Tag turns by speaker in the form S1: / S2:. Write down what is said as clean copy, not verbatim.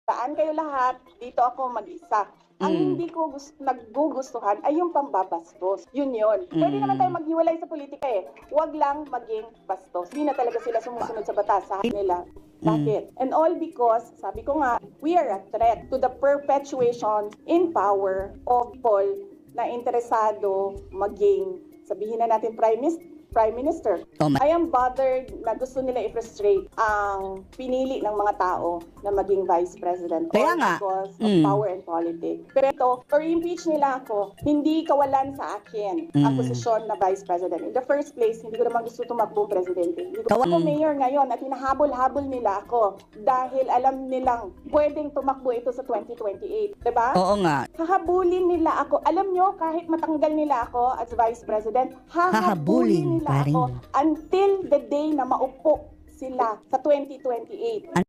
S1: Saan kayo lahat, dito ako mag-isa. Ang hindi ko nagugustuhan ay yung pambabastos. Yun. Pwede naman tayo maghiwalay sa politika eh. Huwag lang maging bastos. Hindi na talaga sila sumusunod sa batas sa nila. Bakit? And all because, sabi ko nga, we are a threat to the perpetuation in power of people na interesado maging, sabihin na natin, Prime Minister. I am bothered na gusto nila i-frustrate ang pinili ng mga tao na maging Vice President
S2: Kaya
S1: all
S2: nga.
S1: because of power and politics. Pero ito, impeach nila ako, hindi kawalan sa akin ang posisyon na Vice President. In the first place, hindi ko naman gusto tumakbong presidente. Hindi ko ako mayor ngayon at hinahabol-habol nila ako dahil alam nilang pwedeng tumakbo ito sa 2028. Diba?
S2: Oo nga.
S1: Hahabulin nila ako. Alam nyo, kahit matanggal nila ako as Vice President, hahabulin nila
S2: pa rin.
S1: ako until the day na maupo sila sa 2028.